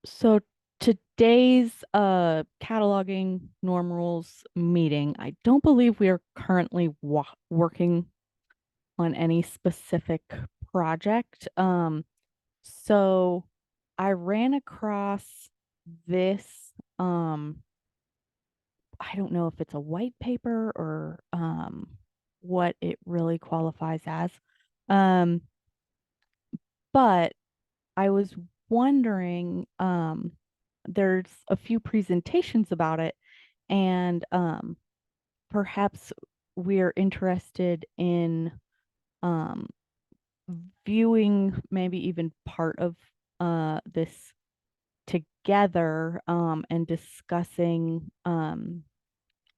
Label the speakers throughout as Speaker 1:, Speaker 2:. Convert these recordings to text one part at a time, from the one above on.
Speaker 1: So today's cataloging norm rules meeting, I don't believe we are currently working on any specific project. So I ran across this I don't know if it's a white paper or what it really qualifies as. Um but I was wondering, there's a few presentations about it, and perhaps we're interested in um, viewing maybe even part of this together, and discussing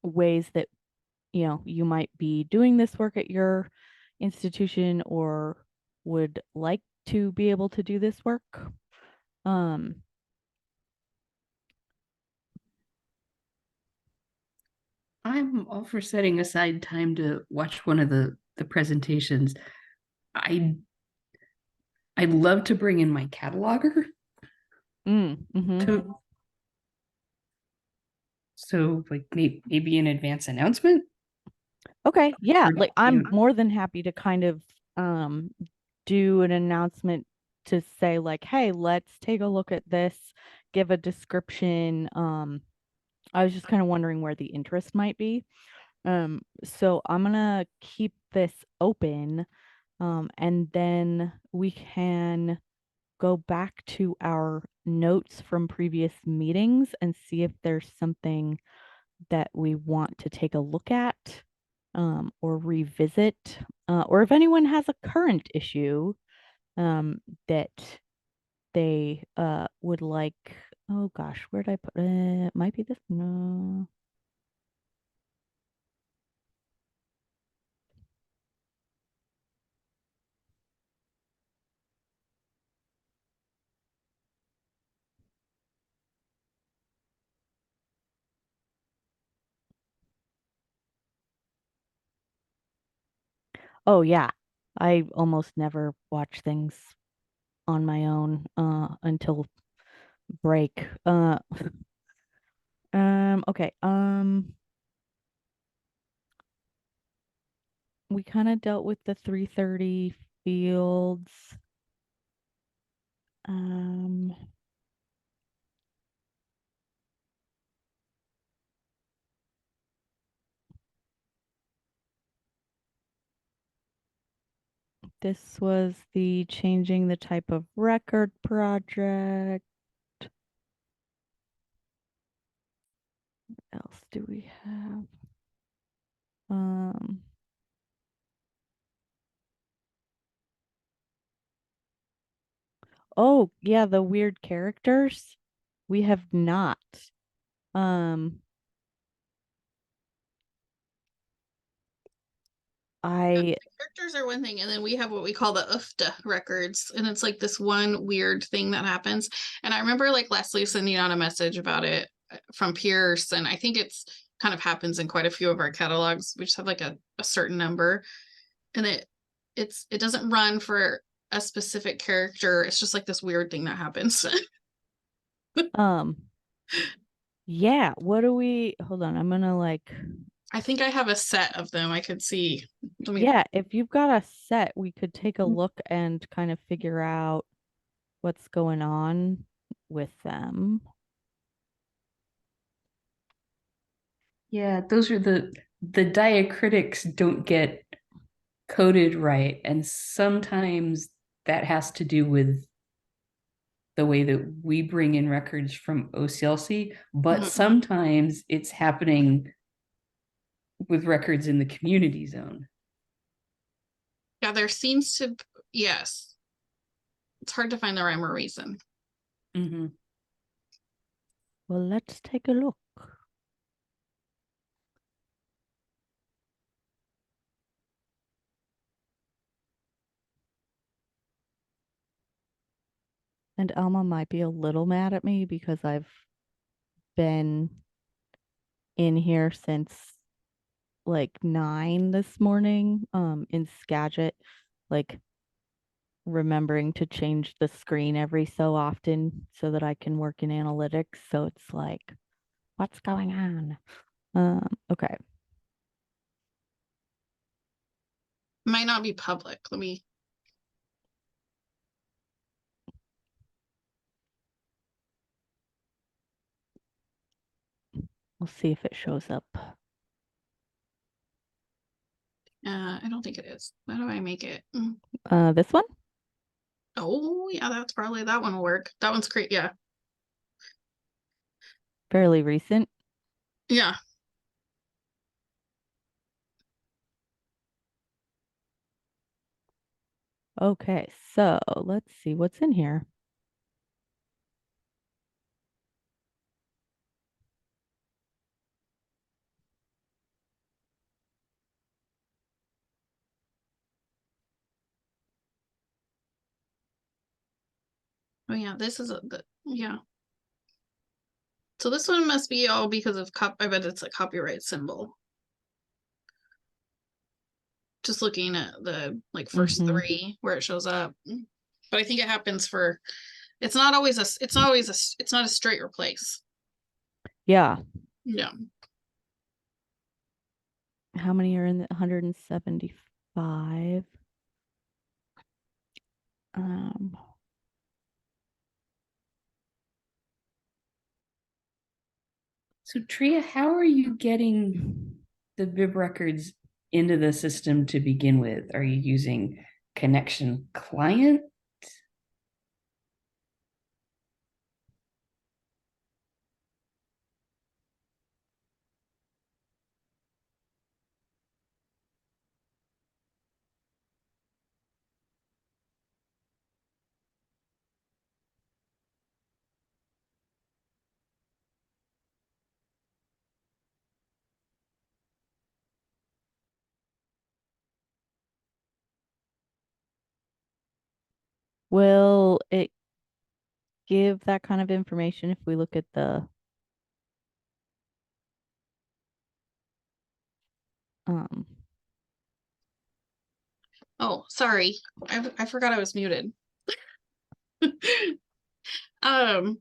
Speaker 1: ways that you might be doing this work at your institution or would like to be able to do this work. Um,
Speaker 2: I'm all for setting aside time to watch one of the presentations. I I'd love to bring in my cataloger
Speaker 1: mm-hmm.
Speaker 2: to so like maybe an advance announcement
Speaker 1: Okay, yeah,
Speaker 2: or
Speaker 1: like I'm more than happy to kind of um do an announcement to say like, hey, let's take a look at this, give a description. I was just kind of wondering where the interest might be. So I'm gonna keep this open, and then we can go back to our notes from previous meetings and see if there's something that we want to take a look at, or revisit, or if anyone has a current issue that they would like. Oh gosh, where did I put it? It might be this. No. Oh yeah, I almost never watch things on my own until break. Okay. We kind of dealt with the 330 fields. Um, this was the changing the type of record project. What else do we have? Um, oh yeah, the weird characters. We have not. Um, I
Speaker 3: Characters are one thing, and then we have what we call the UFTA records, and it's like this one weird thing that happens. And I remember like Leslie sending out a message about it from Pierce, and I think it's kind of happens in quite a few of our catalogs. We just have like a certain number, and it doesn't run for a specific character. It's just like this weird thing that happens.
Speaker 1: um yeah, what do we hold on, I'm gonna like
Speaker 3: I think I have a set of them. I could see. Let me.
Speaker 1: yeah, if you've got a set, we could take a look and kind of figure out what's going on with them.
Speaker 2: yeah, those are the diacritics don't get coded right, and sometimes that has to do with the way that we bring in records from OCLC, but
Speaker 3: Mhm.
Speaker 2: sometimes it's happening with records in the community zone.
Speaker 3: Yeah, there seems to. Yes, it's hard to find the rhyme or reason.
Speaker 2: Mm-hmm.
Speaker 1: Well, let's take a look. And Alma might be a little mad at me because I've been in here since like 9 this morning, in Skagit, like remembering to change the screen every so often so that I can work in analytics. So it's like, what's going on? Okay.
Speaker 3: Might not be public. Let me.
Speaker 1: We'll see if it shows up.
Speaker 3: I don't think it is. How do I make it?
Speaker 1: This one?
Speaker 3: Oh, yeah, that's probably that one will work. That one's great. Yeah.
Speaker 1: Fairly recent.
Speaker 3: Yeah.
Speaker 1: Okay, so let's see what's in here.
Speaker 3: Oh, yeah. This is yeah. So this one must be all because of I bet it's a copyright symbol. Just looking at the like 1st
Speaker 1: Mhm.
Speaker 3: 3 where it shows up. But I think it happens for it's not always it's not a straight replace.
Speaker 1: Yeah.
Speaker 3: Yeah.
Speaker 1: How many are in the 175?
Speaker 2: So Tria, how are you getting the bib records into the system to begin with? Are you using connection client?
Speaker 1: Will it give that kind of information if we look at the
Speaker 3: Oh, sorry. I forgot I was muted. um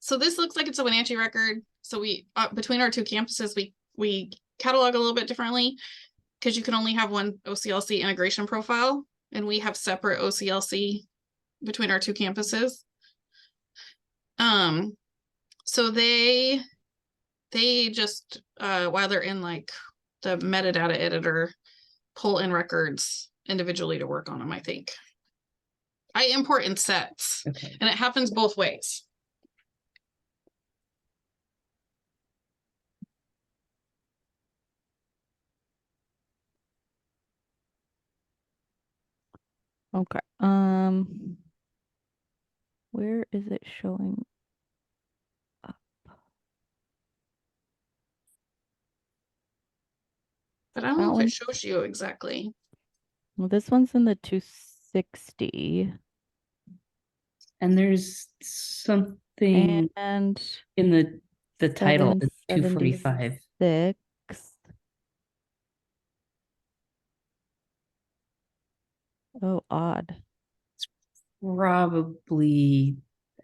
Speaker 3: so this looks like it's a Wenatchee record. So we between our 2 campuses we catalog a little bit differently because you can only have one OCLC integration profile and we have separate OCLC between our 2 campuses. So they just while they're in like the metadata editor pull in records individually to work on them, I think. I import in sets.
Speaker 2: Okay.
Speaker 3: And it happens both ways.
Speaker 1: okay. Where is it showing up?
Speaker 3: But I don't
Speaker 1: That
Speaker 3: know if
Speaker 1: one?
Speaker 3: it shows you exactly.
Speaker 1: Well, this one's in the 260.
Speaker 2: And there's something
Speaker 1: And
Speaker 2: in the title, the 245.
Speaker 1: 776. Oh, odd.
Speaker 2: Probably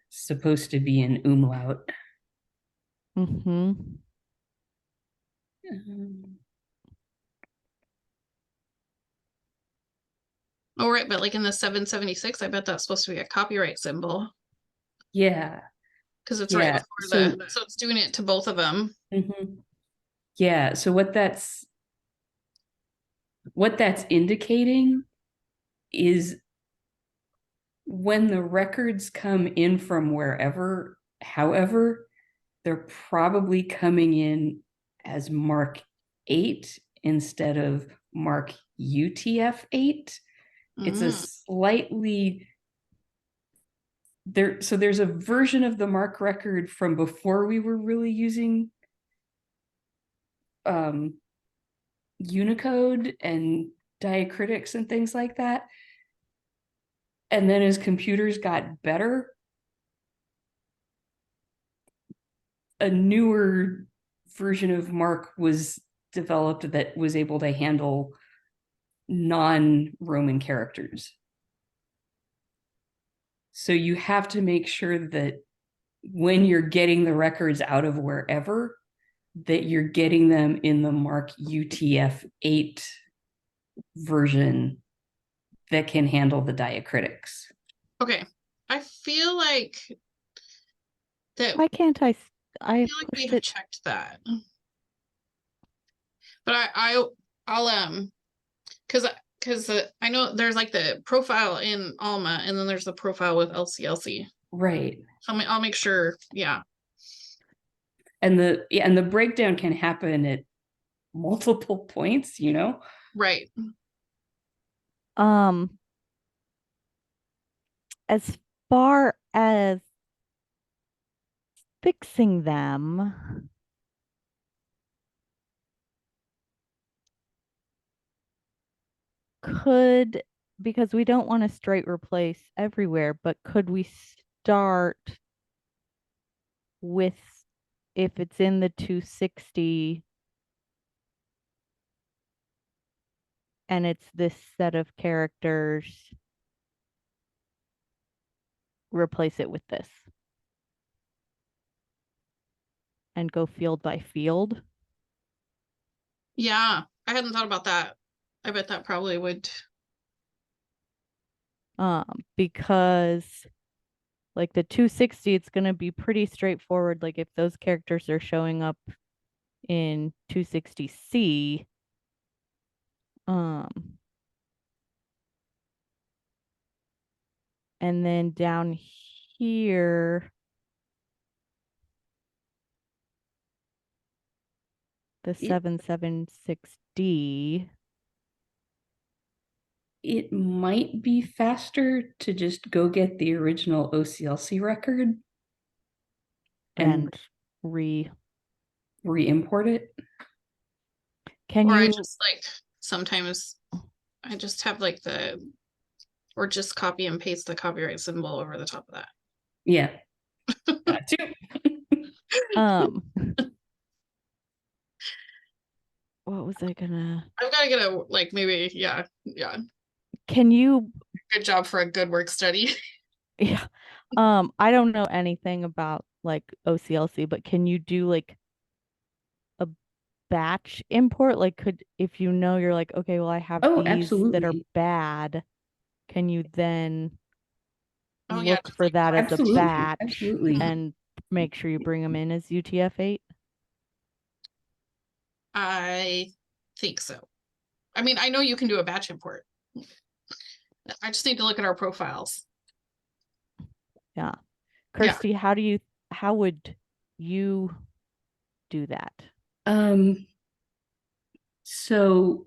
Speaker 2: supposed to be an umlaut.
Speaker 1: Mm-hmm.
Speaker 3: Oh, right, but like in the 776, I bet that's supposed to be a copyright symbol.
Speaker 2: Yeah.
Speaker 3: Because it's
Speaker 2: Yeah,
Speaker 3: right before so it's doing it to both of them.
Speaker 2: Mm-hmm. Yeah, so what that's indicating is when the records come in from wherever, however, they're probably coming in as Mark 8 instead of Mark UTF-8. It's a slightly there, so there's a version of the Mark record from before we were really using Unicode and diacritics and things like that. And then as computers got better, a newer version of Mark was developed that was able to handle non-Roman characters. So you have to make sure that when you're getting the records out of wherever, that you're getting them in the MARC UTF-8 version that can handle the diacritics.
Speaker 3: Okay. I feel like that
Speaker 1: Why can't I? I
Speaker 3: feel like we
Speaker 1: pushed
Speaker 3: have
Speaker 1: it.
Speaker 3: checked that. But I'll because I know there's like the profile in Alma and then there's the profile with LCLC.
Speaker 2: Right.
Speaker 3: So I'll make sure, yeah.
Speaker 2: And the breakdown can happen at multiple points, you know?
Speaker 3: Right.
Speaker 1: As far as fixing them, because we don't want to straight replace everywhere, but could we start with, if it's in the 260 and it's this set of characters, replace it with this and go field by field?
Speaker 3: Yeah. I hadn't thought about that. I bet that probably would.
Speaker 1: Because like the 260, it's going to be pretty straightforward. Like if those characters are showing up in 260C, and then down here, the 776D.
Speaker 2: It might be faster to just go get the original OCLC record and re-import it.
Speaker 1: Can
Speaker 3: Or I
Speaker 1: you
Speaker 3: just like sometimes I just have like or just copy and paste the copyright symbol over the top of that.
Speaker 2: Yeah. That too.
Speaker 1: what was I gonna
Speaker 3: I've got to get a like maybe yeah.
Speaker 1: can you
Speaker 3: Good job for a good work study.
Speaker 1: yeah, I don't know anything about like OCLC, but can you do like a batch import? Like if you know you're like, okay, well I have
Speaker 2: Oh,
Speaker 1: these that are
Speaker 2: absolutely.
Speaker 1: bad, can you then
Speaker 3: Oh yeah,
Speaker 1: look
Speaker 3: just
Speaker 1: for
Speaker 3: like
Speaker 1: that as a
Speaker 2: Absolutely.
Speaker 1: batch
Speaker 2: Absolutely.
Speaker 1: and make sure you bring them in as UTF-8?
Speaker 3: I think so. I mean, I know you can do a batch import. I just need to look at our profiles.
Speaker 1: Yeah. Kirsty, how would you do that?
Speaker 2: So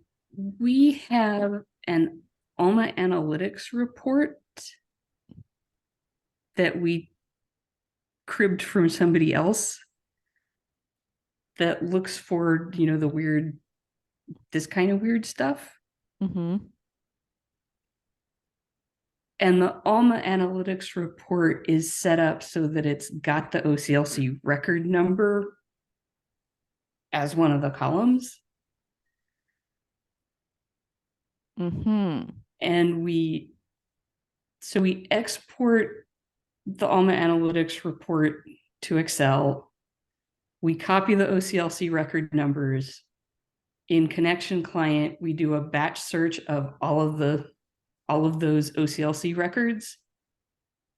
Speaker 2: we have an Alma Analytics report that we cribbed from somebody else that looks for, this kind of weird stuff.
Speaker 1: Mm-hmm.
Speaker 2: And the Alma Analytics report is set up so that it's got the OCLC record number as one of the columns.
Speaker 1: Mm-hmm.
Speaker 2: And we export the Alma Analytics report to Excel. We copy the OCLC record numbers. In Connection Client, we do a batch search of all of those OCLC records.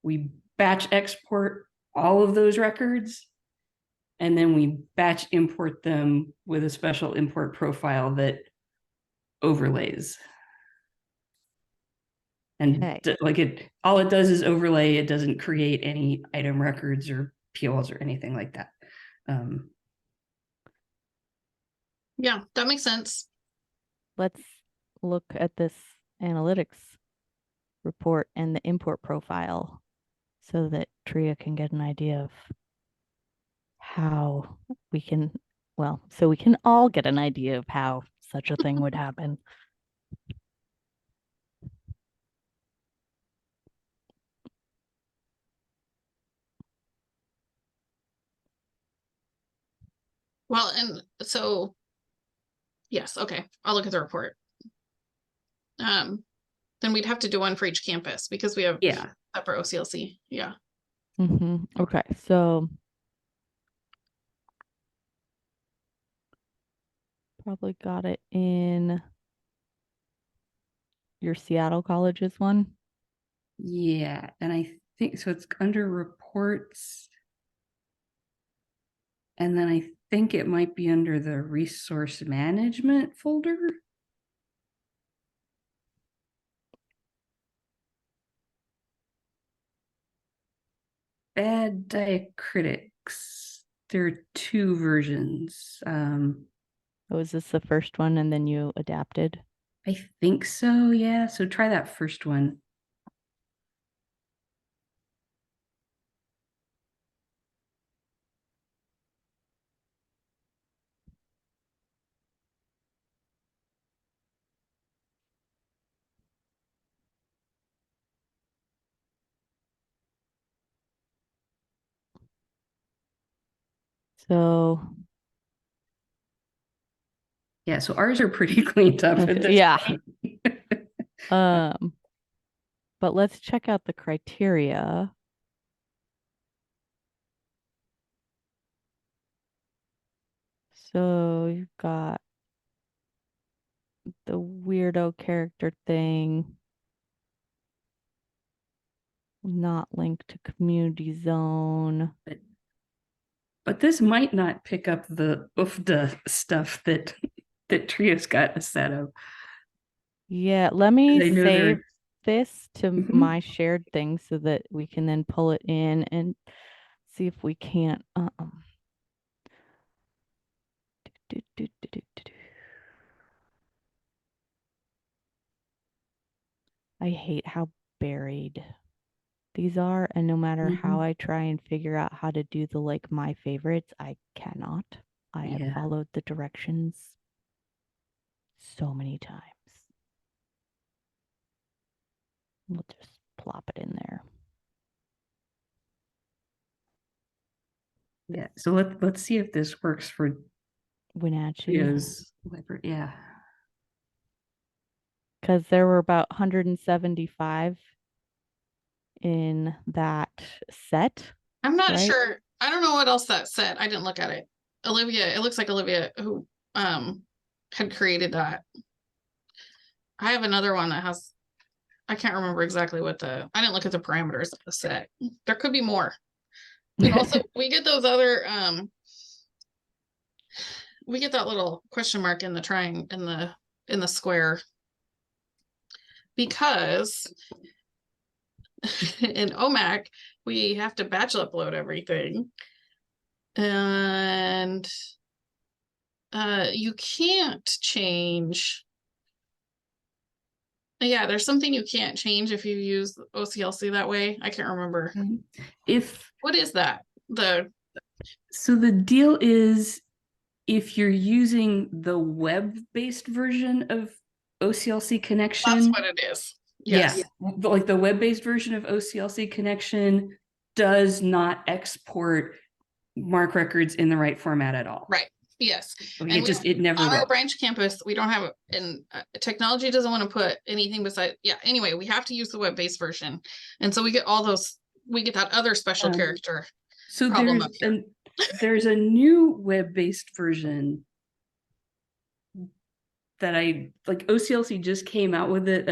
Speaker 2: We batch export all of those records, and then we batch import them with a special import profile that overlays. And all it does is overlay. It doesn't create any item records or POLs or anything like that.
Speaker 3: Yeah, that makes sense.
Speaker 1: Let's look at this analytics report and the import profile so that Tria can get an idea of how we can, so we can all get an idea of how such a thing would happen.
Speaker 3: Well, and so yes, okay. I'll look at the report. Then we'd have to do one for each campus because we have separate OCLC. Yeah.
Speaker 1: Okay, so probably got it in your Seattle colleges one.
Speaker 2: Yeah, and I think so it's under reports. And then I think it might be under the resource management folder. Bad diacritics. There are two versions.
Speaker 1: Was this the first one and then you adapted?
Speaker 2: I think so, yeah. So try that first one.
Speaker 1: So
Speaker 2: Yeah, so ours are pretty cleaned up at this
Speaker 1: yeah.
Speaker 2: point.
Speaker 1: But let's check out the criteria. So you've got the weirdo character thing, not linked to community zone.
Speaker 2: But this might not pick up the UFDA stuff that Trio's got a set of.
Speaker 1: Yeah, let me
Speaker 2: I know
Speaker 1: save this to
Speaker 2: Mhm.
Speaker 1: my shared thing so that we can then pull it in and see if we can't do, do, do, do, do, do. I hate how buried these are, and no matter how
Speaker 2: Mhm.
Speaker 1: I try and figure out how to do the like my favorites, I cannot. I have
Speaker 2: Yeah.
Speaker 1: followed the directions so many times. We'll just plop it in there.
Speaker 2: Yeah. So let's see if this works for
Speaker 1: Wenatchee.
Speaker 2: Trio's library. Yeah.
Speaker 1: Because there were about 175 in that set.
Speaker 3: I'm not
Speaker 1: Right?
Speaker 3: sure. I don't know what else that said. I didn't look at it. Olivia, it looks like Olivia who had created that. I have another one that has, I can't remember exactly what I didn't look at the parameters of the set. There could be more. And also we get those other we get that little question mark in the triangle in the square because in OMAC we have to batch upload everything. And you can't change. Yeah, there's something you can't change if you use OCLC that way. I can't remember.
Speaker 2: If
Speaker 3: What is that?
Speaker 2: so, the deal is if you're using the web-based version of OCLC connection,
Speaker 3: That's what it is. Yes.
Speaker 2: Yeah, like the web-based version of OCLC connection does not export MARC records in the right format at all.
Speaker 3: Right. Yes.
Speaker 2: Like,
Speaker 3: And
Speaker 2: it never
Speaker 3: on
Speaker 2: will.
Speaker 3: our branch campus, we don't have, and technology doesn't want to put anything beside, yeah, anyway, we have to use the web-based version. And so we get all those, we get that other special character.
Speaker 2: So
Speaker 3: problem up here.
Speaker 2: there's a new web-based version that I like. OCLC just came out with it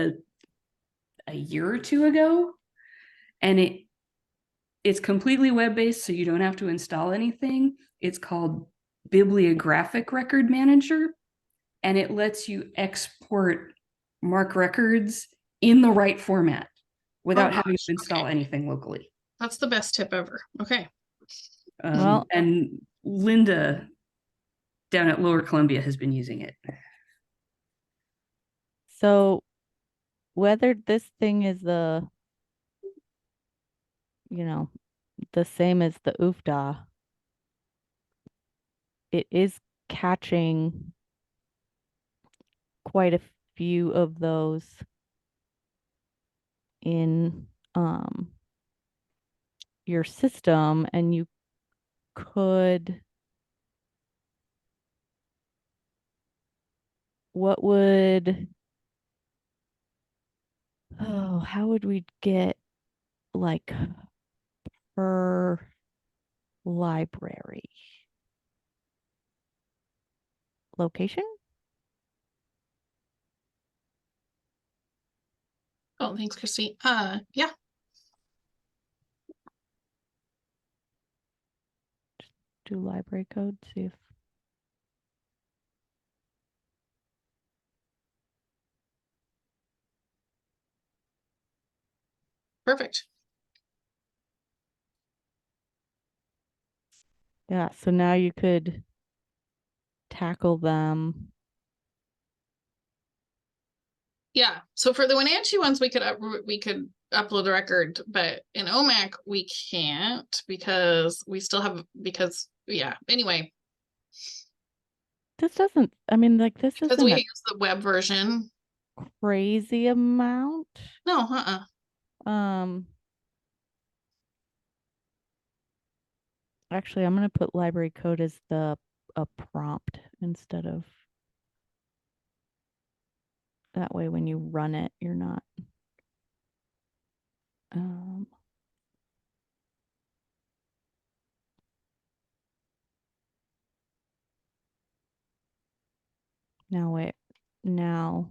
Speaker 2: a year or two ago, and it's completely web-based, so you don't have to install anything. It's called Bibliographic Record Manager, and it lets you export MARC records in the right format without having to install anything locally.
Speaker 3: That's the best tip ever. Okay.
Speaker 1: Well-
Speaker 2: and Linda down at Lower Columbia has been using it.
Speaker 1: So whether this thing is the same as the UFDA, it is catching quite a few of those in your system, and you could, how would we get like per library location.
Speaker 3: Oh, thanks, Christy. Yeah.
Speaker 1: Do library code, see if
Speaker 3: Perfect.
Speaker 1: yeah, so now you could tackle them.
Speaker 3: Yeah. So for the Wenatchee ones, we could upload the record, but in OMAC we can't because we still have yeah. Anyway,
Speaker 1: This doesn't, I mean, like, this
Speaker 3: because
Speaker 1: isn't
Speaker 3: we
Speaker 1: a
Speaker 3: use the web version.
Speaker 1: crazy amount.
Speaker 3: No,
Speaker 1: Actually, I'm gonna put library code as a prompt instead of, that way when you run it, you're not now wait, now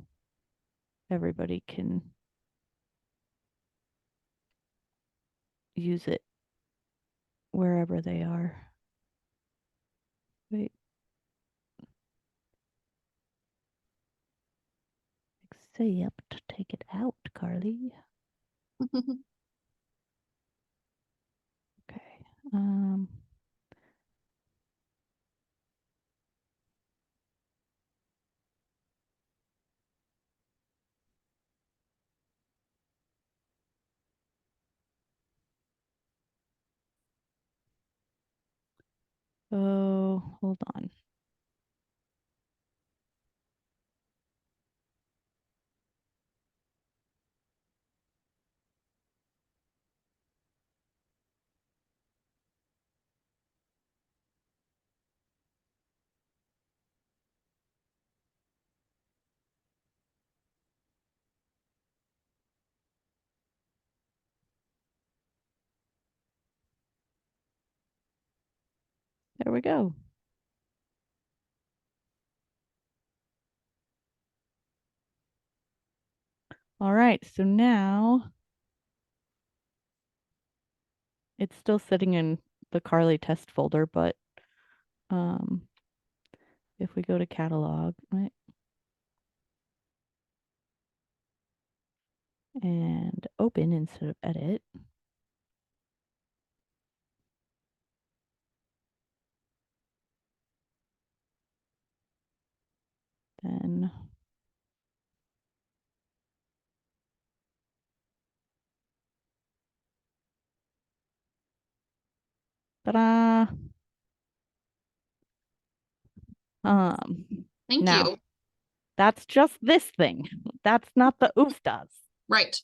Speaker 1: everybody can use it wherever they are. Wait. Accept, take it out, Carly. Okay. Oh, hold on. There we go. All right, so now it's still sitting in the Carly test folder, but if we go to catalog, right, and open instead of edit, then ta-da!
Speaker 3: Thank
Speaker 1: Now
Speaker 3: you.
Speaker 1: that's just this thing. That's not the UFTAs.
Speaker 3: Right.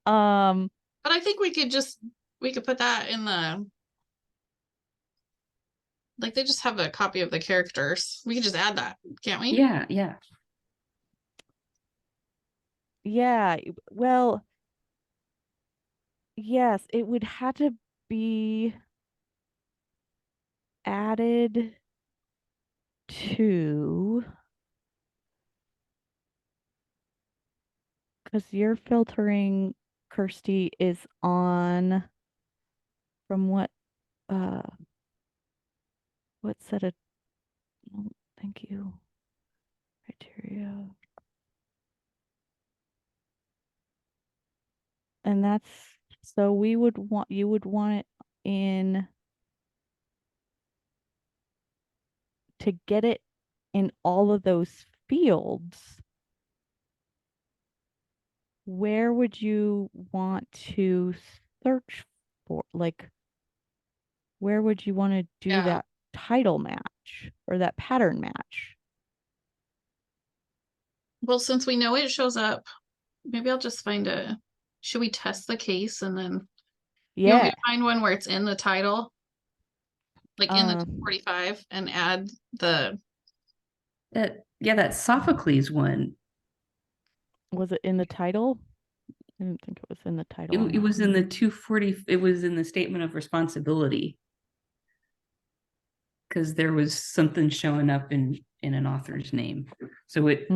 Speaker 1: Um,
Speaker 3: But I think we could put that in the, like, they just have a copy of the characters. We could just add that, can't we?
Speaker 2: Yeah, yeah.
Speaker 1: yeah, well, yes, it would have to be added to, because your filtering, Kirsty, is on from what set of, oh, thank you, criteria, and that's, so we would want, you would want it in, to get it in all of those fields. Where would you want to search for? Like, where would you want to do
Speaker 3: Yeah.
Speaker 1: that title match or that pattern match?
Speaker 3: Well, since we know it shows up, maybe I'll just should we test the case and then you want me
Speaker 1: Yeah.
Speaker 3: to find one where it's in the title? Like in the
Speaker 1: Um,
Speaker 3: 45 and add the,
Speaker 2: That Sophocles one.
Speaker 1: was it in the title? I didn't think it was in the
Speaker 2: It,
Speaker 1: title.
Speaker 2: it was in the 240, it was in the statement of responsibility. Because there was something showing up in an author's name. So it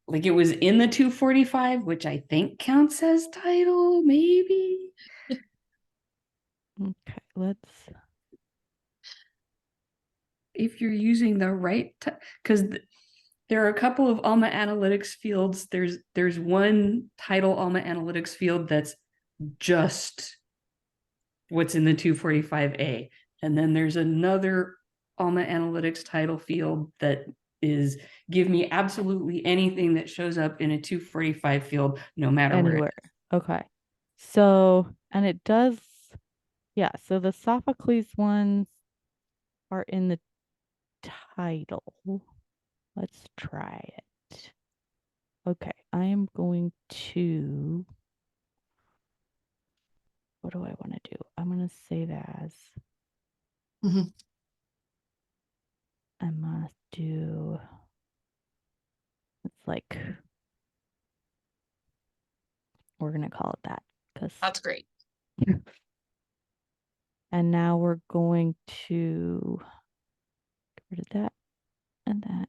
Speaker 2: like it was in the 245, which I think counts as title, maybe.
Speaker 1: Okay, let's.
Speaker 2: If you're using the right, because there are a couple of Alma Analytics fields. There's one title Alma Analytics field that's just what's in the 245A. And then there's another Alma Analytics title field that is give me absolutely anything that shows up in a 245 field, no matter
Speaker 1: Anywhere.
Speaker 2: where.
Speaker 1: Okay. So, and it does, yeah. So the Sophocles ones are in the title. Let's try it. Okay, I am going to, what do I want to do? I'm going to save as.
Speaker 3: Mhm.
Speaker 1: I must do, it's like, we're going to call it that because,
Speaker 3: That's great.
Speaker 1: and now we're going to get rid of that and that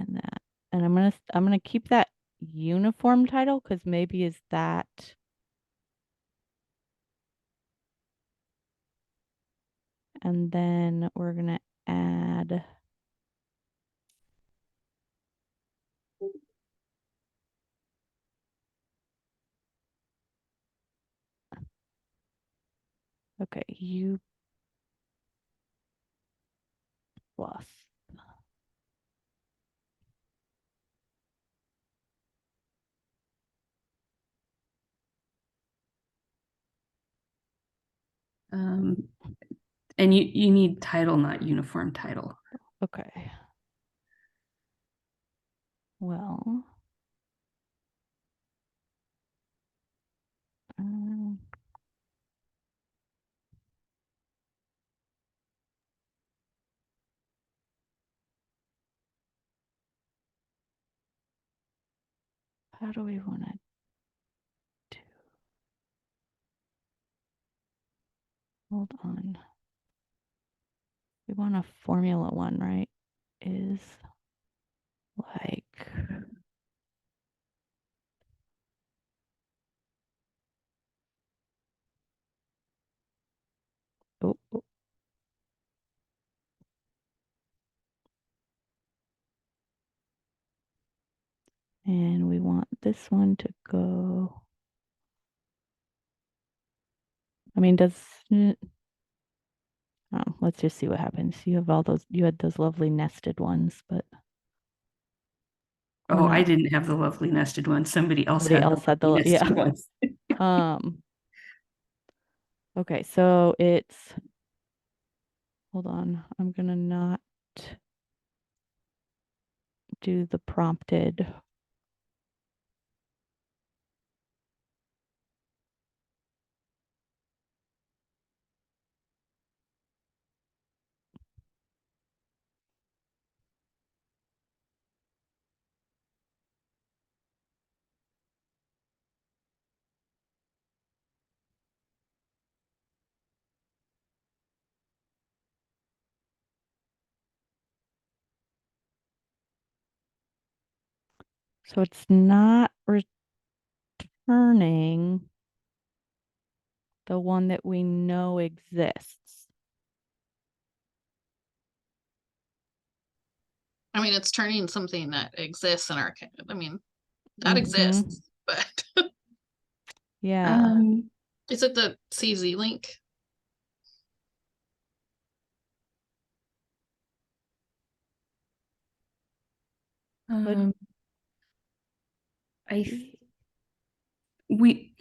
Speaker 1: and that. And I'm going to keep that uniform title because maybe is that, and then we're going to add, okay, U plus.
Speaker 2: And you need title, not uniform title.
Speaker 1: Okay. Well, um, how do we want to do? Hold on. We want a Formula One, right? Is like, oh, oh. And we want this one to go. I mean, does it, oh, let's just see what happens. You have all those, you had those lovely nested ones, but
Speaker 2: Oh, I
Speaker 1: not,
Speaker 2: didn't have the lovely nested ones. Somebody else
Speaker 1: somebody
Speaker 2: had
Speaker 1: else
Speaker 2: the
Speaker 1: had the,
Speaker 2: lovely nested
Speaker 1: yeah.
Speaker 2: ones.
Speaker 1: Okay, so it's, hold on, I'm gonna not do the prompted. So it's not returning the one that we know exists.
Speaker 3: I mean, it's turning something that exists in our, I mean, that
Speaker 1: Mhm.
Speaker 3: exists, but
Speaker 1: Yeah.
Speaker 3: is it the CZ link?
Speaker 2: I
Speaker 1: Let's
Speaker 2: we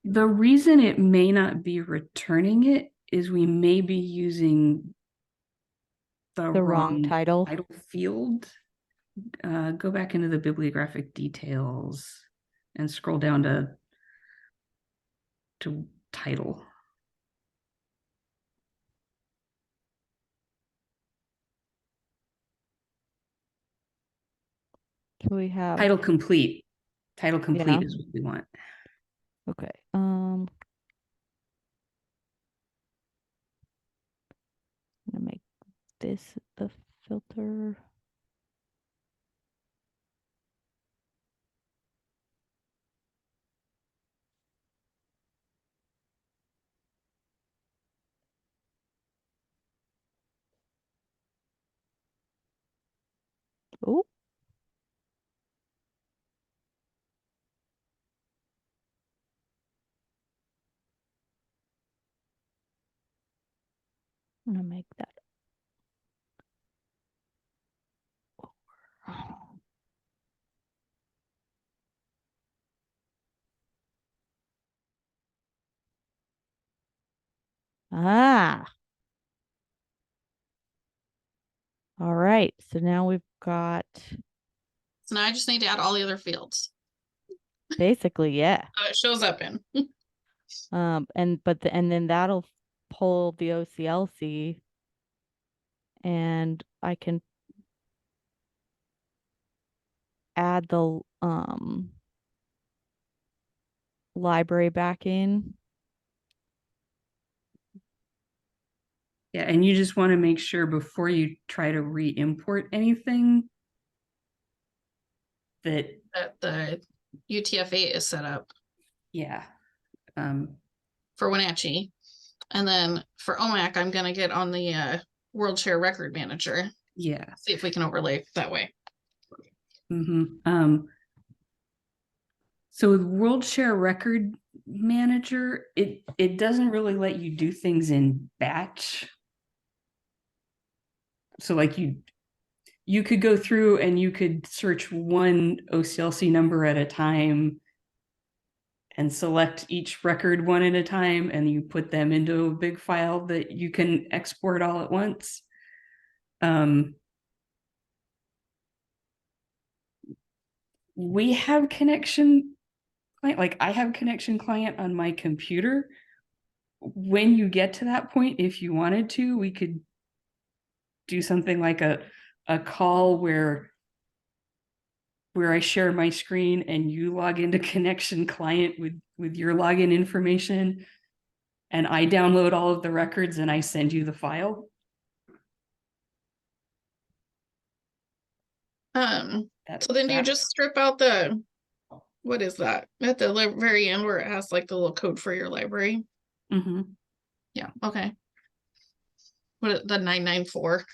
Speaker 2: the reason it may not be returning it is we may be using the
Speaker 1: wrong title.
Speaker 2: field. Go back into the bibliographic details and scroll down to title.
Speaker 1: So we have
Speaker 2: Title complete. Title complete
Speaker 1: Yeah.
Speaker 2: is what we want.
Speaker 1: Okay. I'm gonna make this the filter. Oh, I'm gonna make that. Ah, all right. So now we've got
Speaker 3: So now I just need to add all the other fields.
Speaker 1: basically, yeah.
Speaker 3: It shows up in.
Speaker 1: And then that'll pull the OCLC, and I can add the library back in.
Speaker 2: Yeah, and you just want to make sure before you try to re-import anything that,
Speaker 3: That the UTF-8 is set up
Speaker 2: yeah,
Speaker 3: for Wenatchee. And then for OMAC, I'm gonna get on the World Share Record Manager.
Speaker 2: yeah.
Speaker 3: See if we can overlay that way.
Speaker 2: So with World Share Record Manager, it doesn't really let you do things in batch. So like you could go through and you could search one OCLC number at a time and select each record one at a time, and you put them into a big file that you can export all at once. We have connection client, like I have connection client on my computer. When you get to that point, if you wanted to, we could do something like a call where I share my screen and you log into connection client with your login information, and I download all of the records and I send you the file.
Speaker 3: So then do you just strip out the, what is that? At the very end where it has like the little code for your library?
Speaker 2: Mm-hmm.
Speaker 3: Yeah, okay. What the 994?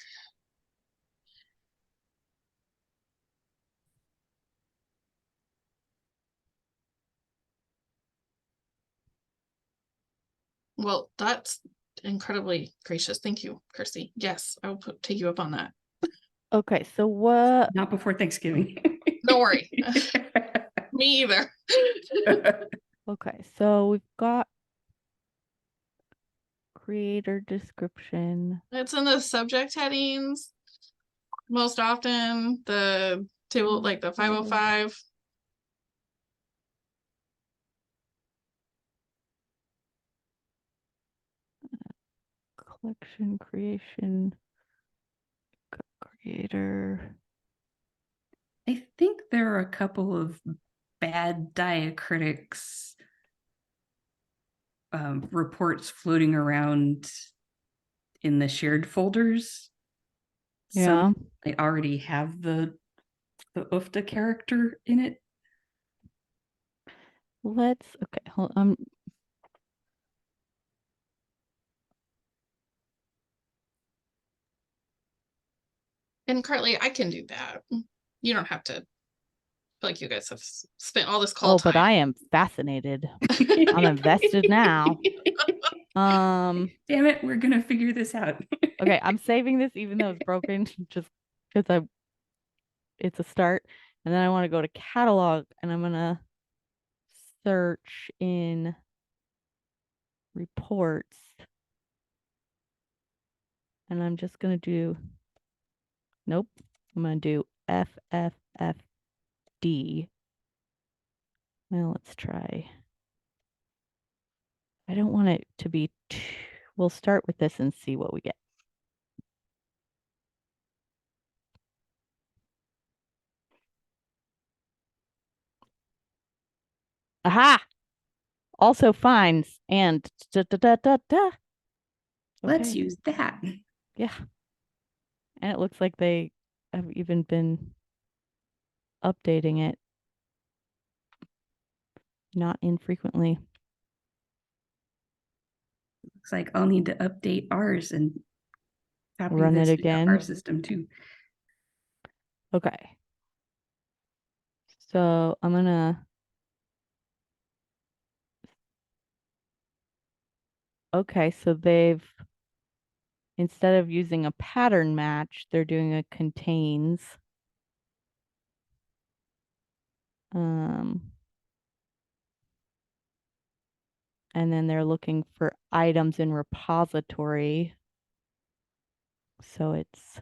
Speaker 3: Well, that's incredibly gracious. Thank you, Kirsty. Yes, I will take you up on that.
Speaker 1: Okay, so what?
Speaker 2: Not before Thanksgiving.
Speaker 3: Don't worry. Me either.
Speaker 1: Okay, so we've got creator description.
Speaker 3: It's in the subject headings. Most often the table, like the 505.
Speaker 1: Collection creation creator.
Speaker 2: I think there are a couple of bad diacritics reports floating around in the shared folders.
Speaker 1: Yeah.
Speaker 2: I already have the UFTA character in it.
Speaker 1: Let's okay. Hold
Speaker 3: And Carly, I can do that. You don't have to. I feel like you guys have spent all this call
Speaker 1: Oh,
Speaker 3: time.
Speaker 1: but I am fascinated. I'm invested now.
Speaker 2: Damn it, we're gonna figure this out.
Speaker 1: Okay, I'm saving this even though it's broken, just because it's a start. And then I want to go to catalog and I'm gonna search in reports. And I'm just gonna do nope. I'm gonna do FFFD. Well, let's try. I don't want it to be we'll start with this and see what we get. Aha! also fines and da da da da da.
Speaker 2: Let's
Speaker 1: Okay.
Speaker 2: use that.
Speaker 1: Yeah. And it looks like they have even been updating it not infrequently.
Speaker 2: Looks like I'll need to update ours and copy
Speaker 1: Run it
Speaker 2: this into our
Speaker 1: again.
Speaker 2: system too.
Speaker 1: Okay. So I'm gonna. Okay, so they've, instead of using a pattern match, they're doing a contains. And then they're looking for items in repository. So it's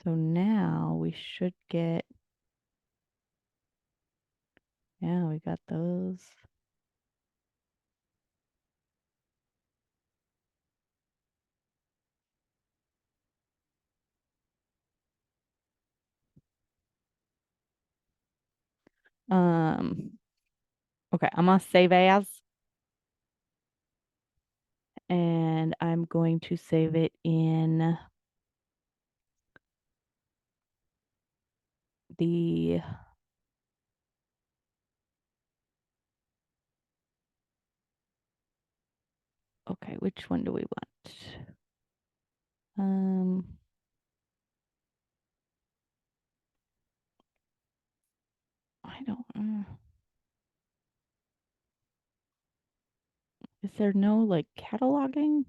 Speaker 1: so now we should get, yeah, we got those. Okay, I'm gonna save as, and I'm going to save it in the okay, which one do we want? I don't is there no like cataloging?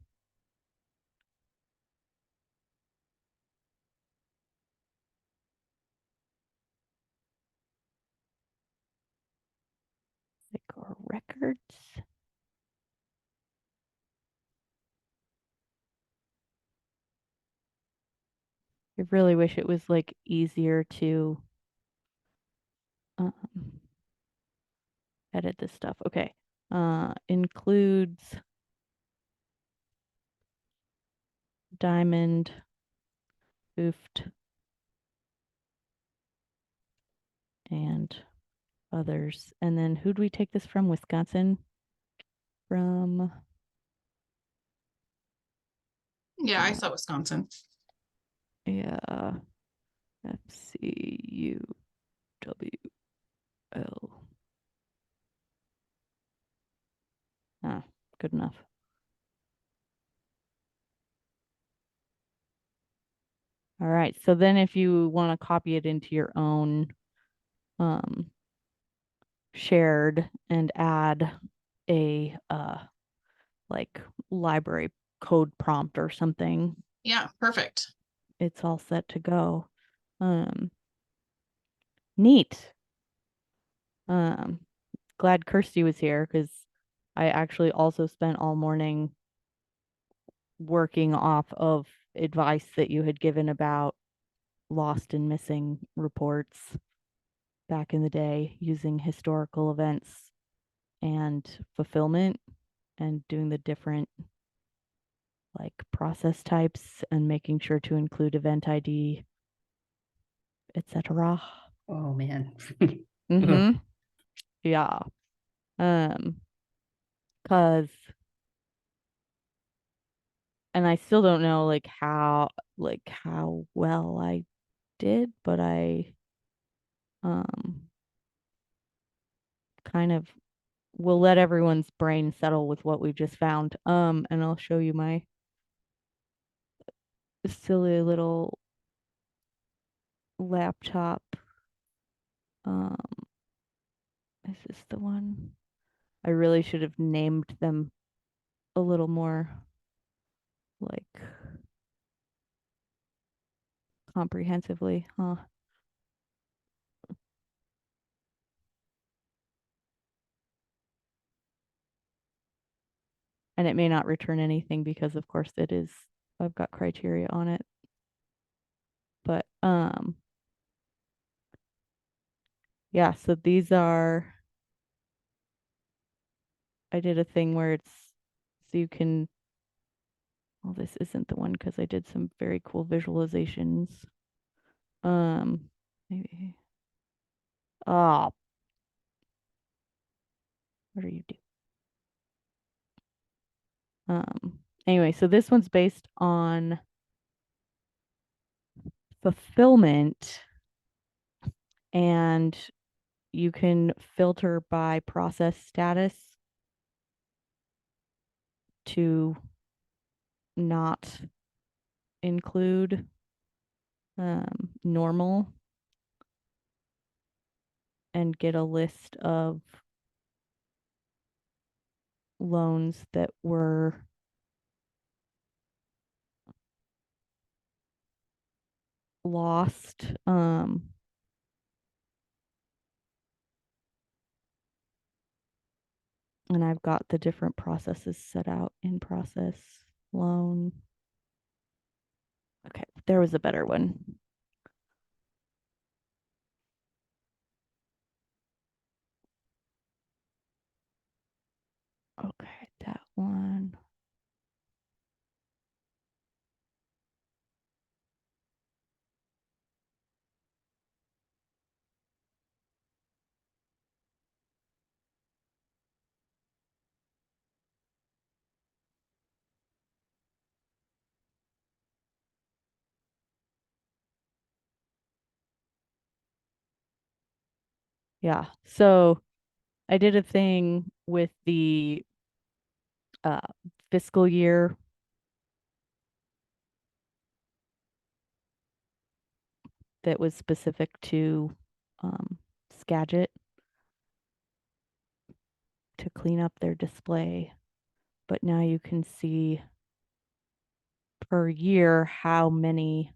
Speaker 1: Like or records? I really wish it was like easier to um, edit this stuff. Okay. Includes diamond, oofed, and others. And then who'd we take this from? Wisconsin? From
Speaker 3: Yeah, I saw Wisconsin.
Speaker 1: yeah, FCUWL. Ah, good enough. All right. So then if you want to copy it into your own shared and add a like library code prompt or something,
Speaker 3: Yeah, perfect.
Speaker 1: it's all set to go. Neat. Glad Kirsty was here because I actually also spent all morning working off of advice that you had given about lost and missing reports back in the day using historical events and fulfillment and doing the different like process types and making sure to include event ID, etc.
Speaker 2: Oh man.
Speaker 1: Mm-hmm. Yeah. Um, cause and I still don't know like how well I did, but I um kind of will let everyone's brain settle with what we just found. And I'll show you my silly little laptop. Um, is this the one? I really should have named them a little more like comprehensively, huh? And it may not return anything because of course it is, I've got criteria on it. But yeah, so these are, I did a thing where it's so you can well, this isn't the one because I did some very cool visualizations. Maybe. Oh, what are you doing? Anyway, so this one's based on fulfillment, and you can filter by process status to not include normal, and get a list of loans that were lost. And I've got the different processes set out in process loan. Okay, there was a better one. Okay, that one. Yeah, so I did a thing with the uh, fiscal year that was specific to Skagit to clean up their display. But now you can see per year how many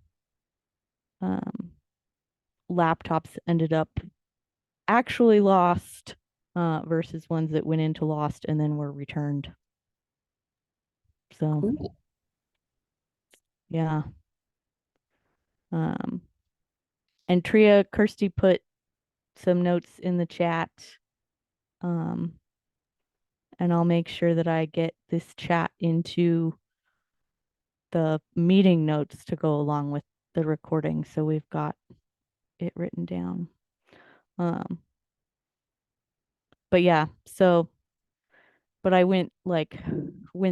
Speaker 1: laptops ended up actually lost versus ones that went into lost and then were returned. So,
Speaker 2: Cool.
Speaker 1: yeah. And Tria, Kirsty put some notes in the chat. And I'll make sure that I get this chat into the meeting notes to go along with the recording. So we've got it written down. But yeah, so, but I went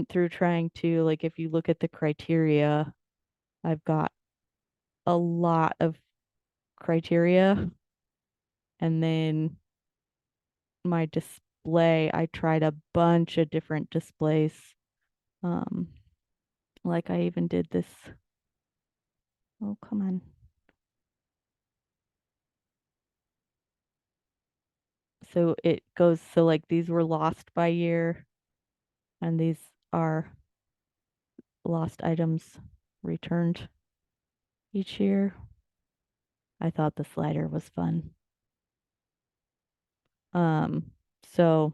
Speaker 1: through trying to, like, if you look at the criteria, I've got a lot of criteria. And then my display, I tried a bunch of different displays. Like I even did this. Oh, come on. So it goes, so like these were lost by year, and these are lost items returned each year. I thought the slider was fun. So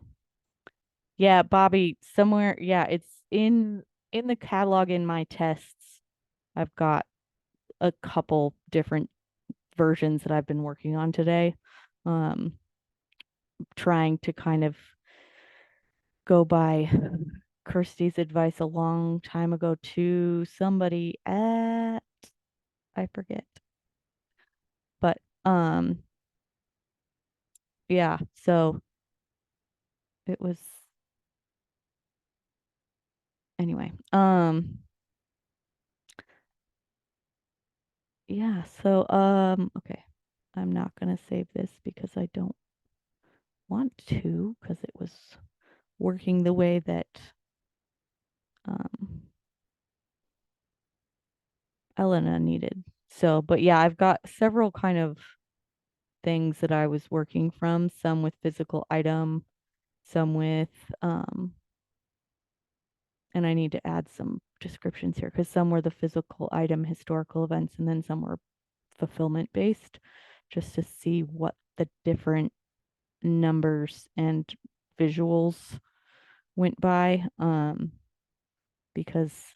Speaker 1: yeah, Bobby, somewhere, yeah, it's in the catalog in my tests. I've got a couple different versions that I've been working on today. Trying to kind of go by Kirsty's advice a long time ago to somebody at, I forget. But yeah, so it was, anyway. Yeah, so okay. I'm not gonna save this because I don't want to, because it was working the way that um Elena needed. So, but yeah, I've got several kind of things that I was working from, some with physical item, some with and I need to add some descriptions here because some were the physical item historical events and then some were fulfillment based, just to see what the different numbers and visuals went by, because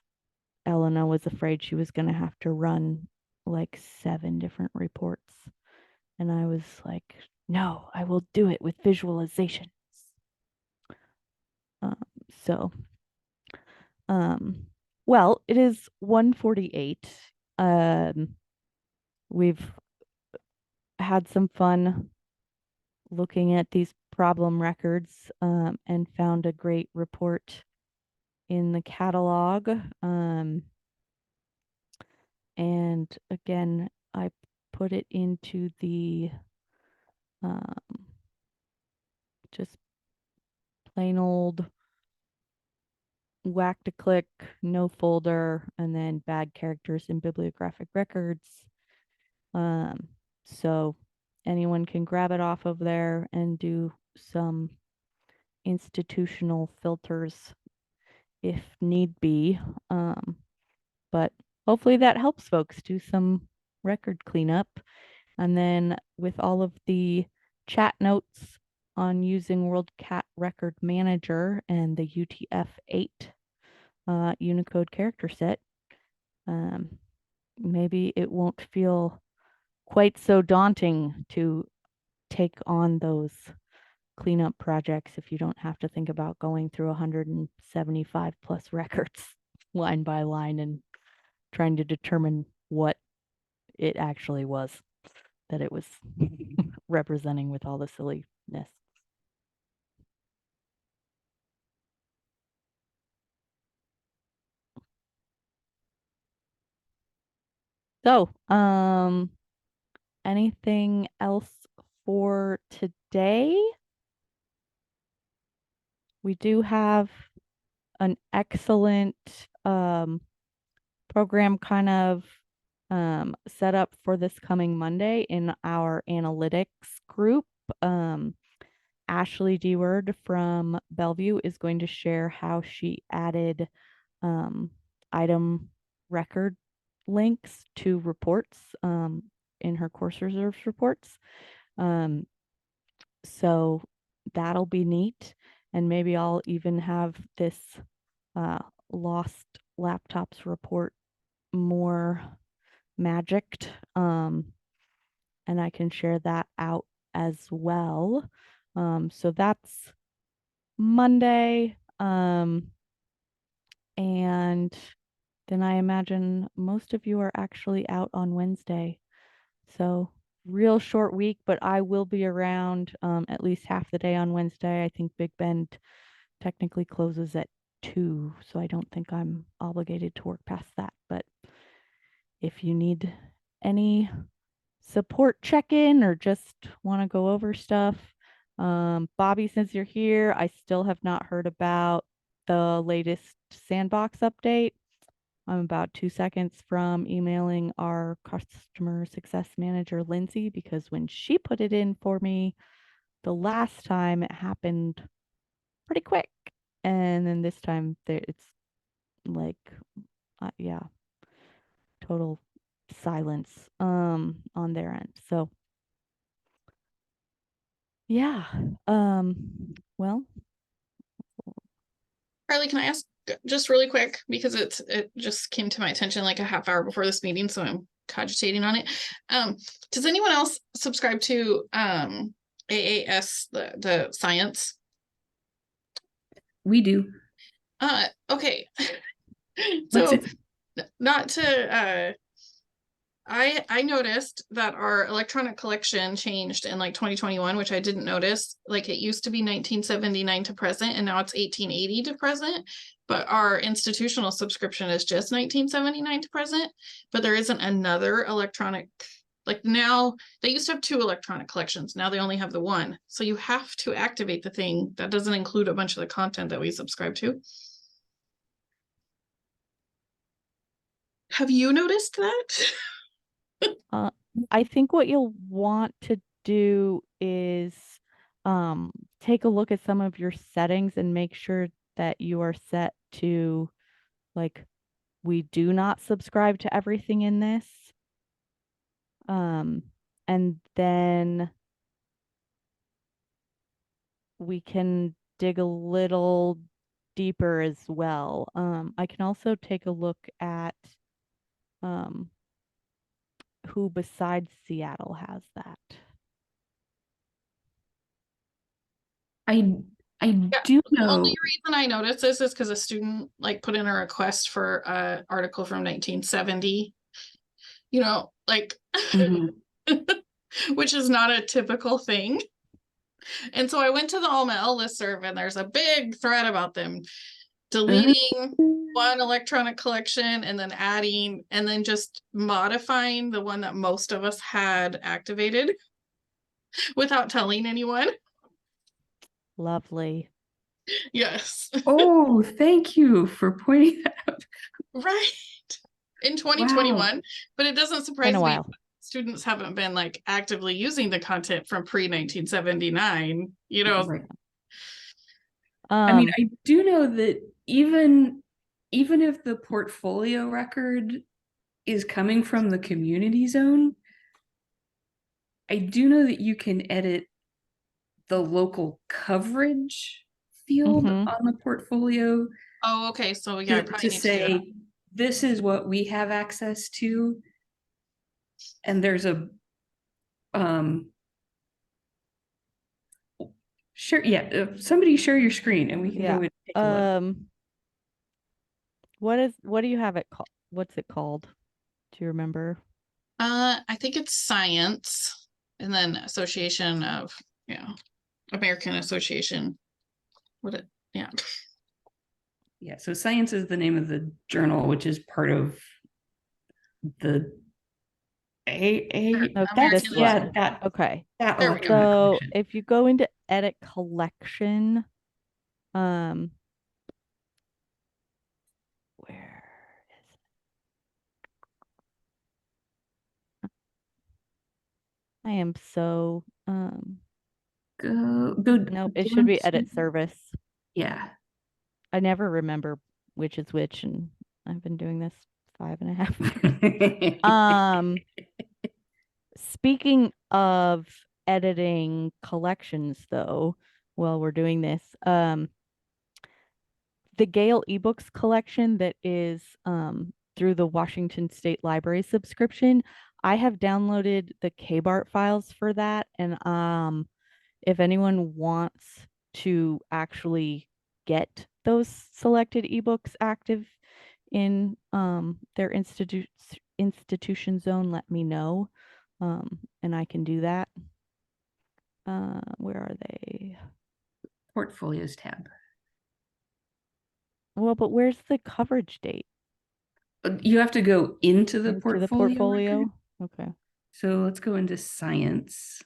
Speaker 1: Elena was afraid she was going to have to run like 7 different reports. And I was like, no, I will do it with visualizations. So, Well, it is 1:48. We've had some fun looking at these problem records, and found a great report in the catalog. And again, I put it into the just plain old whack to click, no folder, and then bad characters in bibliographic records. So anyone can grab it off of there and do some institutional filters if need be. But hopefully that helps folks do some record cleanup. And then with all of the chat notes on using WorldCat Record Manager and the UTF-8 Unicode character set, maybe it won't feel quite so daunting to take on those cleanup projects if you don't have to think about going through 175 plus records line by line and trying to determine what it actually was that it was representing with all the silliness. So, anything else for today? We do have an excellent program kind of set up for this coming Monday in our analytics group. Ashley Deward from Bellevue is going to share how she added item record links to reports in her course reserves reports. So that'll be neat. And maybe I'll even have this lost laptops report more magicked. And I can share that out as well. So that's Monday. And then I imagine most of you are actually out on Wednesday. So real short week, but I will be around at least half the day on Wednesday. I think Big Bend technically closes at 2, so I don't think I'm obligated to work past that. But if you need any support check-in or just want to go over stuff, Bobby, since you're here, I still have not heard about the latest sandbox update. I'm about 2 seconds from emailing our customer success manager, Lindsay, because when she put it in for me the last time, it happened pretty quick. And then this time it's like, yeah, total silence on their end. So yeah, well,
Speaker 3: Carly, can I ask just really quick because it just came to my attention like a half hour before this meeting, so I'm cogitating on it. Does anyone else subscribe to AAS, the science?
Speaker 2: We do.
Speaker 3: Okay.
Speaker 2: What's
Speaker 3: So
Speaker 2: it?
Speaker 3: not to I noticed that our electronic collection changed in like 2021, which I didn't notice. Like it used to be 1979 to present, and now it's 1880 to present. But our institutional subscription is just 1979 to present. But there isn't another electronic, like now they used to have 2 electronic collections. Now they only have the one. So you have to activate the thing that doesn't include a bunch of the content that we subscribe to. Have you noticed that?
Speaker 1: I think what you'll want to do is take a look at some of your settings and make sure that you are set to like, we do not subscribe to everything in this. And then we can dig a little deeper as well. I can also take a look at who besides Seattle has that.
Speaker 2: I
Speaker 3: Yeah,
Speaker 2: do
Speaker 3: The
Speaker 2: know.
Speaker 3: only reason I noticed this is because a student like put in a request for a article from 1970, like
Speaker 2: Mhm.
Speaker 3: which is not a typical thing. And so I went to the Alma L listserv and there's a big thread about them deleting one electronic collection and then adding and then just modifying the one that most of us had activated without telling anyone.
Speaker 1: Lovely.
Speaker 3: Yes.
Speaker 2: Oh, thank you for pointing that out.
Speaker 3: Right. In
Speaker 2: Wow.
Speaker 3: 2021, but it doesn't
Speaker 1: Been
Speaker 3: surprise
Speaker 1: a
Speaker 3: me
Speaker 1: while.
Speaker 3: students haven't been like actively using the content from pre 1979,
Speaker 2: Right. I mean,
Speaker 1: Um,
Speaker 2: I do know that even if the portfolio record is coming from the community zone, I do know that you can edit the local coverage field
Speaker 1: mhm.
Speaker 2: on the portfolio
Speaker 3: Oh, okay. So yeah, I probably
Speaker 2: to
Speaker 3: need to do that.
Speaker 2: say this is what we have access to, and there's a sure, yeah, somebody share your screen and we can
Speaker 1: Yeah.
Speaker 2: go and take a look.
Speaker 1: What do you have it called? What's it called? Do you remember?
Speaker 3: I think it's science and then Association of, American Association. Yeah.
Speaker 2: Yeah, so science is the name of the journal, which is part of the
Speaker 1: No,
Speaker 2: that's
Speaker 1: this
Speaker 2: yeah,
Speaker 1: one.
Speaker 2: that
Speaker 1: Okay.
Speaker 2: that
Speaker 3: There we go.
Speaker 2: electronic
Speaker 1: So
Speaker 2: collection.
Speaker 1: if you go into edit collection, where is it? I am so
Speaker 2: Go
Speaker 1: nope, it should
Speaker 2: down
Speaker 1: be edit
Speaker 2: to
Speaker 1: service.
Speaker 2: yeah.
Speaker 1: I never remember which is which, and I've been doing this 5.5 years. Speaking of editing collections though, while we're doing this, the Gale eBooks collection that is through the Washington State Library subscription, I have downloaded the KBART files for that, and if anyone wants to actually get those selected ebooks active in their institution zone, let me know, and I can do that. Where are they?
Speaker 2: Portfolios tab.
Speaker 1: Well, but where's the coverage date?
Speaker 2: You have to go into the
Speaker 1: Into the
Speaker 2: portfolio
Speaker 1: portfolio?
Speaker 2: record.
Speaker 1: Okay.
Speaker 2: So let's go into science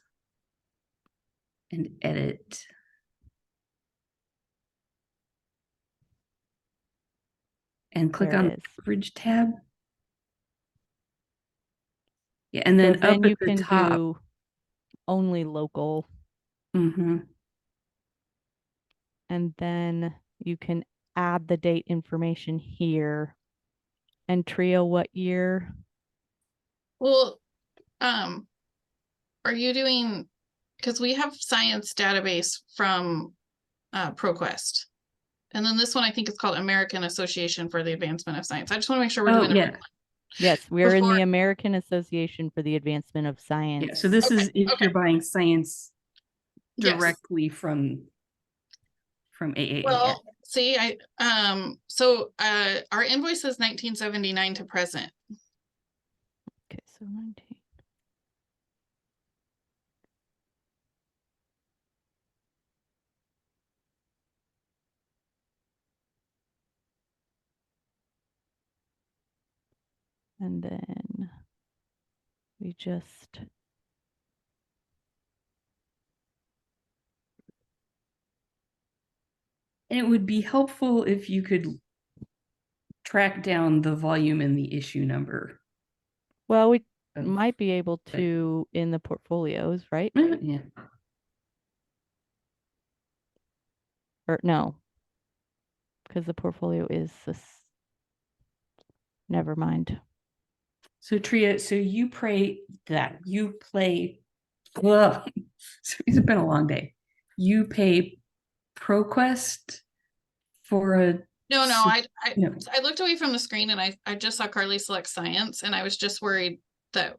Speaker 2: and edit. And click
Speaker 1: There
Speaker 2: on
Speaker 1: it
Speaker 2: the
Speaker 1: is.
Speaker 2: coverage tab. Yeah, and
Speaker 1: So
Speaker 2: then up
Speaker 1: then
Speaker 2: at
Speaker 1: you
Speaker 2: the
Speaker 1: can
Speaker 2: top.
Speaker 1: do only local,
Speaker 2: Mhm.
Speaker 1: and then you can add the date information here. And Trio, what year?
Speaker 3: Well, are you doing, because we have science database from ProQuest. And then this one, I think it's called American Association for the Advancement of Science. I just want to make sure we're
Speaker 2: Oh
Speaker 3: doing the right
Speaker 2: yeah.
Speaker 1: Yes, we're in
Speaker 3: Before-
Speaker 1: the American Association for the Advancement of Science.
Speaker 2: Yeah. So this
Speaker 3: Okay,
Speaker 2: is if
Speaker 3: okay.
Speaker 2: you're buying science
Speaker 3: Yes.
Speaker 2: directly from AAA.
Speaker 3: Well, see, so our invoice is 1979 to present.
Speaker 1: Okay, so 19. And then we just
Speaker 2: And it would be helpful if you could track down the volume and the issue number.
Speaker 1: well, we
Speaker 2: of-
Speaker 1: might be able to in the portfolios, right?
Speaker 2: Yeah.
Speaker 1: Or no, because the portfolio is this. Never mind.
Speaker 2: So Tria, so you play. Ugh, it's been a long day. You pay ProQuest for a
Speaker 3: No, I
Speaker 2: no.
Speaker 3: looked away from the screen and I just saw Carly select science and I was just worried that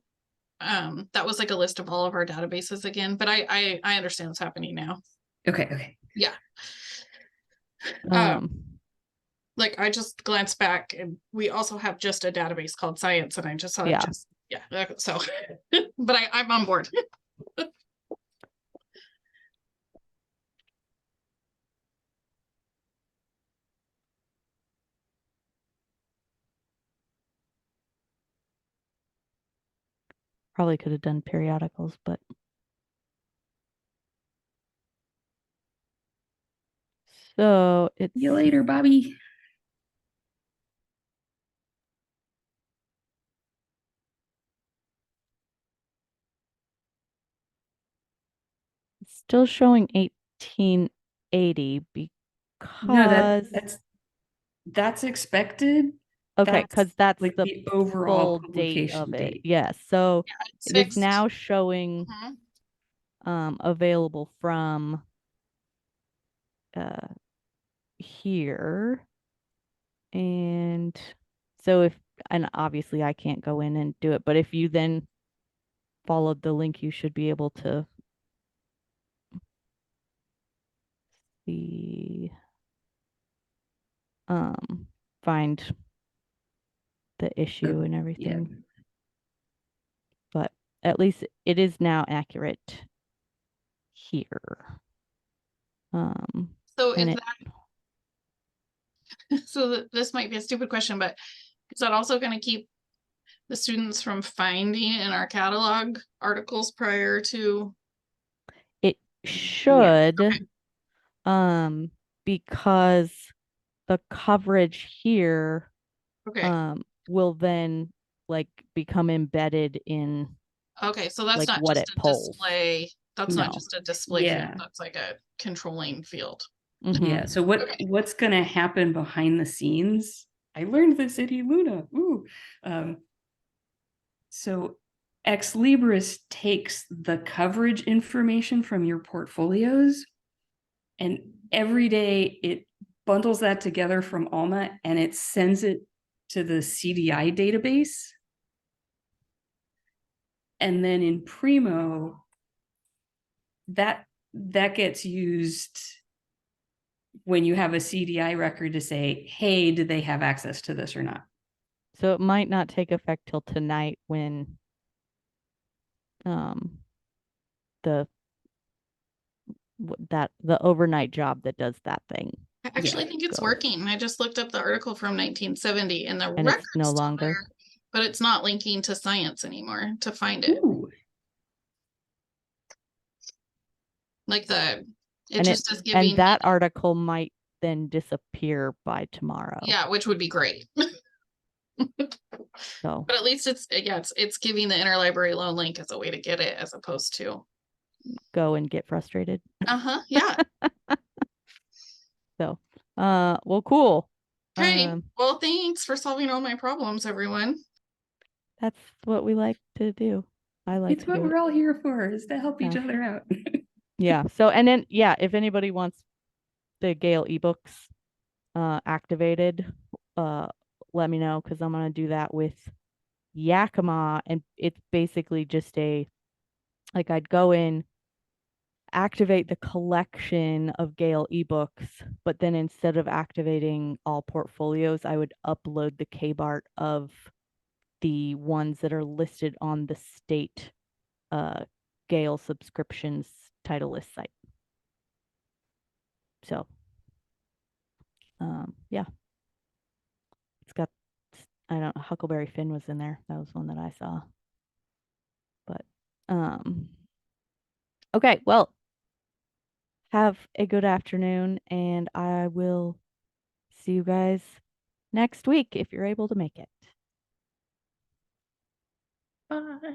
Speaker 3: that was like a list of all of our databases again. But I understand what's happening now.
Speaker 2: Okay.
Speaker 3: Yeah.
Speaker 1: Um,
Speaker 3: Like I just glanced back and we also have just a database called Science and I just saw it
Speaker 1: Yeah.
Speaker 3: just so but I'm on board.
Speaker 1: probably could have done periodicals, but so it's
Speaker 2: See you later, Bobby.
Speaker 1: still showing 1880
Speaker 2: No,
Speaker 1: because
Speaker 2: that's expected.
Speaker 1: okay,
Speaker 2: That's
Speaker 1: because that's
Speaker 2: like
Speaker 1: the
Speaker 2: the overall
Speaker 1: full date of
Speaker 2: publication
Speaker 1: it.
Speaker 2: date.
Speaker 1: Yes. So
Speaker 3: It's
Speaker 1: it is
Speaker 3: fixed.
Speaker 1: now showing
Speaker 3: Mhm.
Speaker 1: available from here. And so and obviously I can't go in and do it, but if you then followed the link, you should be able to see, find the issue and
Speaker 2: Yeah.
Speaker 1: everything. But at least it is now accurate here.
Speaker 3: So
Speaker 1: And
Speaker 3: is
Speaker 1: it,
Speaker 3: that this might be a stupid question, but is that also going to keep the students from finding in our catalog articles prior to?
Speaker 1: it should, because the coverage here,
Speaker 3: Okay.
Speaker 1: will then like become embedded in
Speaker 3: Okay, so that's
Speaker 1: like
Speaker 3: not
Speaker 1: what
Speaker 3: just
Speaker 1: it
Speaker 3: a
Speaker 1: polls.
Speaker 3: display. That's not
Speaker 1: No.
Speaker 3: just a display field.
Speaker 2: Yeah.
Speaker 3: That's like a controlling field.
Speaker 1: Mhm.
Speaker 2: Yeah. So
Speaker 3: Okay.
Speaker 2: what's gonna happen behind the scenes? I learned this at Luna. Ooh. So Ex Libris takes the coverage information from your portfolios, and every day it bundles that together from Alma and it sends it to the CDI database. And then in Primo, that gets used when you have a CDI record to say, hey, did they have access to this or not?
Speaker 1: So it might not take effect till tonight when the the overnight job that does that thing,
Speaker 3: I actually think it's
Speaker 1: goes.
Speaker 3: working. I just looked up the article from 1970 and the
Speaker 1: and it's
Speaker 3: record's
Speaker 1: no
Speaker 3: still
Speaker 1: longer.
Speaker 3: there, but it's not linking to Science anymore to find it.
Speaker 2: Ooh.
Speaker 3: Like it
Speaker 1: And
Speaker 3: just is giving
Speaker 1: and that
Speaker 3: me,
Speaker 1: article might then disappear by tomorrow.
Speaker 3: yeah, which would be great.
Speaker 1: So
Speaker 3: But at least it's giving the interlibrary loan link as a way to get it as opposed to
Speaker 1: go and get frustrated.
Speaker 3: yeah.
Speaker 1: So well, cool.
Speaker 3: Okay. Well, thanks for solving all my problems, everyone.
Speaker 1: That's what we like to do. I like
Speaker 2: It's
Speaker 1: to
Speaker 2: what
Speaker 1: do
Speaker 2: we're
Speaker 1: it.
Speaker 2: all here for, is to help each
Speaker 1: Yeah.
Speaker 2: other out.
Speaker 1: Yeah. So and then if anybody wants the Gale ebooks activated, let me know, because I'm gonna do that with Yakima, and it's basically just I'd go in, activate the collection of Gale ebooks, but then instead of activating all portfolios, I would upload the KBART of the ones that are listed on the state Gale subscriptions title list site. So yeah, it's got, I don't know, Huckleberry Finn was in there. That was one that I saw. But okay, well, have a good afternoon, and I will see you guys next week if you're able to make it.
Speaker 2: Bye.